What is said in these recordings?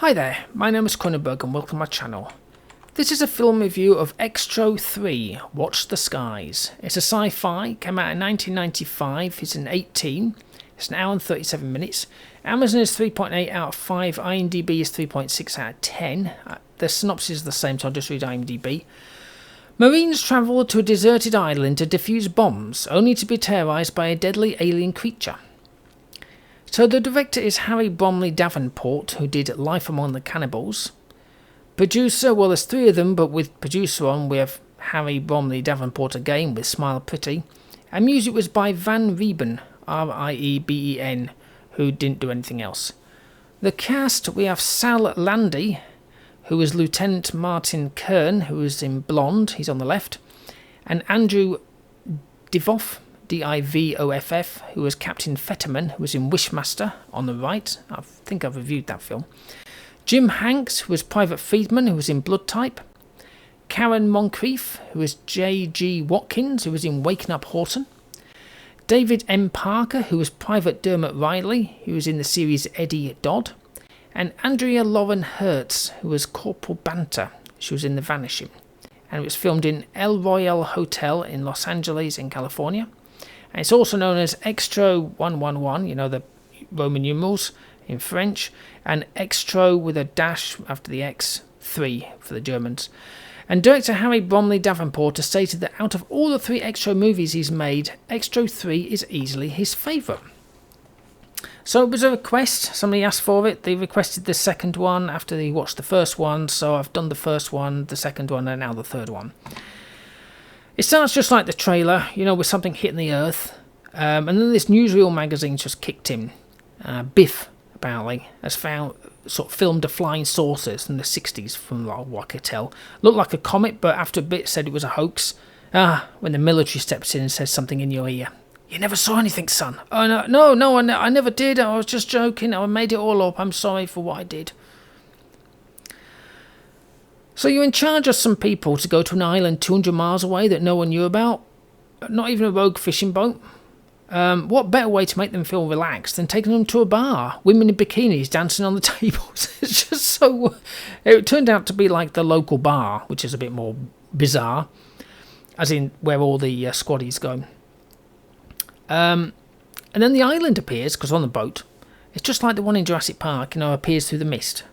Hi there, my name is Kronenberg and welcome to my channel. This is a film review of Xtro 3, Watch the Skies. It's a sci-fi, came out in 1995, it's an 18, it's an hour and 37 minutes. Amazon is 3.8 out of 5, IMDb is 3.6 out of 10. The synopsis is the same, so I'll just read IMDb. Marines travel to a deserted island to defuse bombs, only to be terrorized by a deadly alien creature. So the director is Harry Bromley Davenport, who did Life Among the Cannibals. Producer, well, there's three of them, but with producer on, we have Harry Bromley Davenport again with Smile Pretty. And music was by Van Rieben, R-I-E-B-E-N, who didn't do anything else. The cast, we have Sal Landy, who is Lieutenant Martin Kern, who is in Blonde, he's on the left. And Andrew Divoff, D-I-V-O-F-F, who was Captain Fetterman, who was in Wishmaster, on the right. I think I've reviewed that film. Jim Hanks, who was Private Friedman, who was in Blood Type. Karen Moncrief, who was J.G. Watkins, who was in Waking Up Horton. David M. Parker, who was Private Dermot Riley, who was in the series Eddie Dodd. And Andrea Lauren Hertz, who was Corporal Banter, she was in The Vanishing. And it was filmed in El Royale Hotel in Los Angeles in California. And it's also known as Xtro 111, you know, the Roman numerals in French, and Xtro with a dash after the X, 3 for the Germans. And director Harry Bromley Davenport has stated that out of all the 3 Xtro movies he's made, Xtro 3 is easily his favourite. So it was a request, somebody asked for it, they requested the second one after they watched the first one, so I've done the first one, the second one, and now the third one. It starts just like the trailer, you know, with something hitting the earth, and then this newsreel magazine just kicked in. Biff, apparently, has filmed a flying saucers in the 60s from what I could tell. Looked like a comet, but after a bit said it was a hoax. When the military steps in and says something in your ear. You never saw anything, son. Oh, no, I never did. I was just joking. I made it all up. I'm sorry for what I did. So you're in charge of some people to go to an island 200 miles away that no one knew about? Not even a rogue fishing boat? What better way to make them feel relaxed than taking them to a bar? Women in bikinis dancing on the tables. It's just so... It turned out to be like the local bar, which is a bit more bizarre. As in where all the squaddies go. And then the island appears, because on the boat. It's just like the one in Jurassic Park, you know, appears through the mist.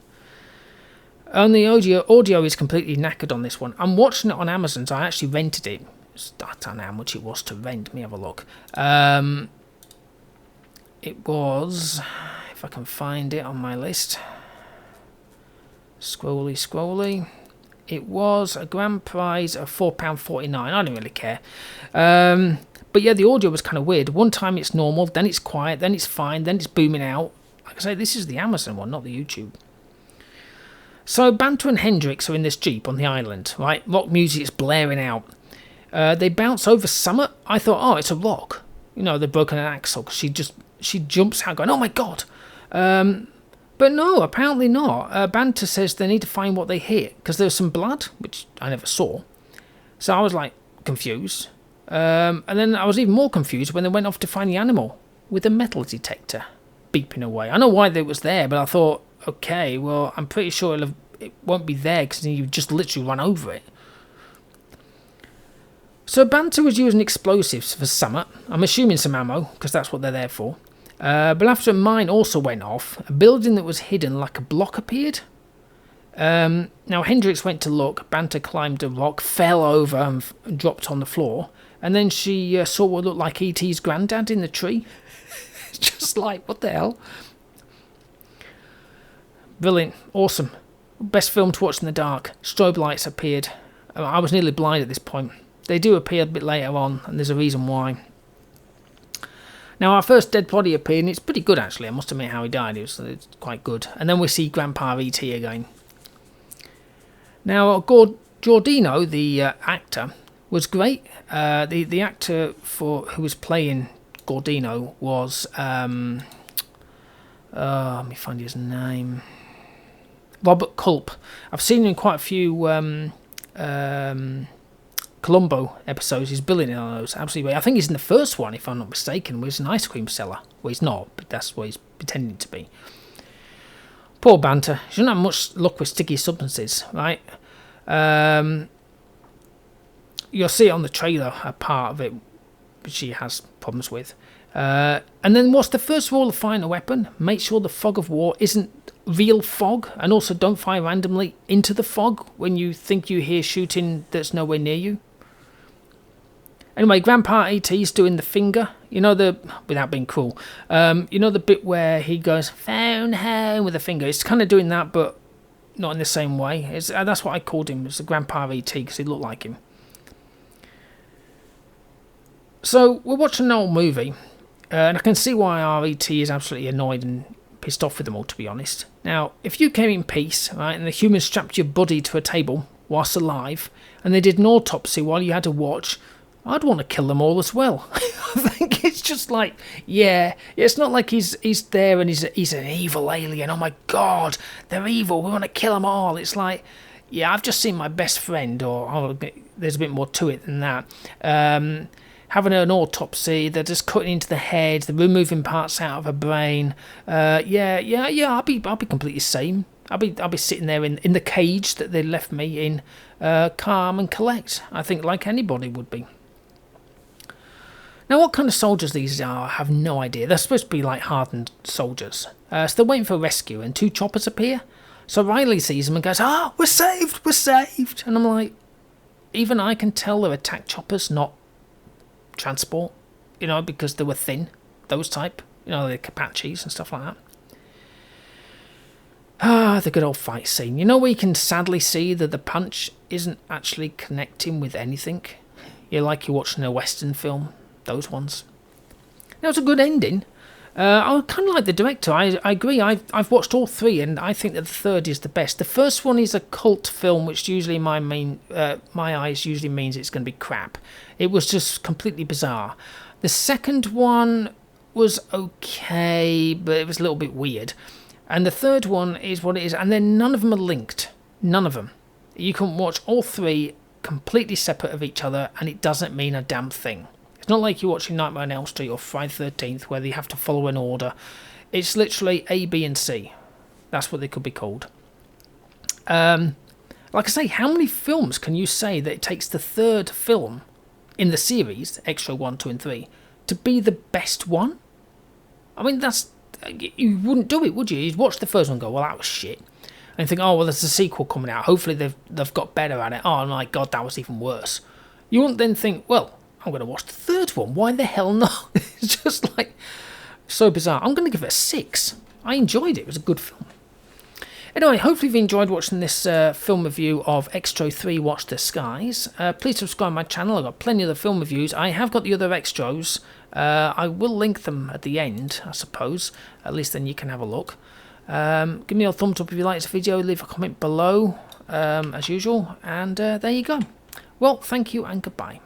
Only audio is completely knackered on this one. I'm watching it on Amazon, so I actually rented it. I don't know how much it was to rent. Let me have a look. It was, if I can find it on my list. Scrolly. It was a grand prize of £4.49. I don't really care. But yeah, the audio was kind of weird. One time it's normal, then it's quiet, then it's fine, then it's booming out. Like I say, this is the Amazon one, not the YouTube. So Banter and Hendrix are in this Jeep on the island, right? Rock music is blaring out. They bounce over Summer. I thought, oh, it's a rock. You know, they've broken an axle. She jumps out going, oh my God. But no, apparently not. Banter says they need to find what they hit because there's some blood, which I never saw. So I was like confused. And then I was even more confused when they went off to find the animal with a metal detector beeping away. I know why it was there, but I thought, okay, well, I'm pretty sure it won't be there because you just literally run over it. So Banter was using explosives for Summer. I'm assuming some ammo, because that's what they're there for. But after a mine also went off, a building that was hidden like a block appeared. Now Hendrix went to look, Banter climbed a rock, fell over and dropped on the floor. And then she saw what looked like E.T.'s granddad in the tree. Just like, what the hell? Brilliant, awesome. Best film to watch in the dark. Strobe lights appeared. I was nearly blind at this point. They do appear a bit later on, and there's a reason why. Now, our first dead body appeared, and it's pretty good, actually. I must admit how he died. It's quite good. And then we see Grandpa E.T. again. Now, Giordino, the actor, was great. The actor who was playing Giordino was... let me find his name... Robert Culp. I've seen him in quite a few Columbo episodes. He's brilliant in those. Absolutely. I think he's in the first one, if I'm not mistaken, where he's an ice cream seller. Well, he's not, but that's what he's pretending to be. poor banter. She doesn't have much luck with sticky substances, right? You'll see it on the trailer, a part of it she has problems with. And then what's the first rule of firing a weapon? Make sure the fog of war isn't real fog, and also don't fire randomly into the fog when you think you hear shooting that's nowhere near you. Anyway, Grandpa E.T.'s doing the finger, without being cruel, the bit where he goes, phone home with a finger. It's kind of doing that, but not in the same way. That's what I called him, was the Grandpa E.T., because he looked like him. So, we're watching an old movie, and I can see why our E.T. is absolutely annoyed and pissed off with them all, to be honest. Now, if you came in peace, right, and the humans strapped your buddy to a table whilst alive, and they did an autopsy while you had to watch, I'd want to kill them all as well. I think it's just like, yeah, it's not like he's there and he's an evil alien. Oh my God, they're evil. We want to kill them all. It's like, yeah, I've just seen my best friend, or there's a bit more to it than that. Having an autopsy, they're just cutting into the head, they're removing parts out of her brain. I'll be completely sane. I'll be sitting there in the cage that they left me in, calm and collect. I think like anybody would be. Now, what kind of soldiers these are, I have no idea. They're supposed to be like hardened soldiers. So they're waiting for rescue, and 2 choppers appear. So Riley sees them and goes, we're saved, we're saved. And I'm like, even I can tell they're attack choppers, not transport, because they were thin, those type, the Apaches and stuff like that. The good old fight scene. Where you can sadly see that the punch isn't actually connecting with anything. Like you're watching a Western film. Those ones. Now, it's a good ending. I kind of like the director. I agree. I've watched all 3, and I think that the third is the best. The first one is a cult film, which usually in my eyes usually means it's going to be crap. It was just completely bizarre. The second one was okay, but it was a little bit weird. And the third one is what it is, and then none of them are linked. None of them. You can watch all 3 completely separate of each other, and it doesn't mean a damn thing. It's not like you're watching Nightmare on Elm Street or Friday the 13th where they have to follow an order. It's literally A, B and C. That's what they could be called. Like I say, how many films can you say that it takes the third film in the series, Xtro 1, 2 and 3, to be the best one? I mean, you wouldn't do it, would you? You'd watch the first one and go, well, that was shit. And think, oh, well, there's a sequel coming out. Hopefully they've got better at it. Oh, my God, that was even worse. You wouldn't then think, well, I'm going to watch the third one. Why the hell not? It's just like so bizarre. I'm going to give it a 6. I enjoyed it. It was a good film. Anyway, hopefully you've enjoyed watching this film review of Xtro 3 Watch the Skies. Please subscribe to my channel. I've got plenty of other film reviews. I have got the other Xtros. I will link them at the end, I suppose. At least then you can have a look. Give me a thumbs up if you like this video. Leave a comment below, as usual. And there you go. Well, thank you and goodbye.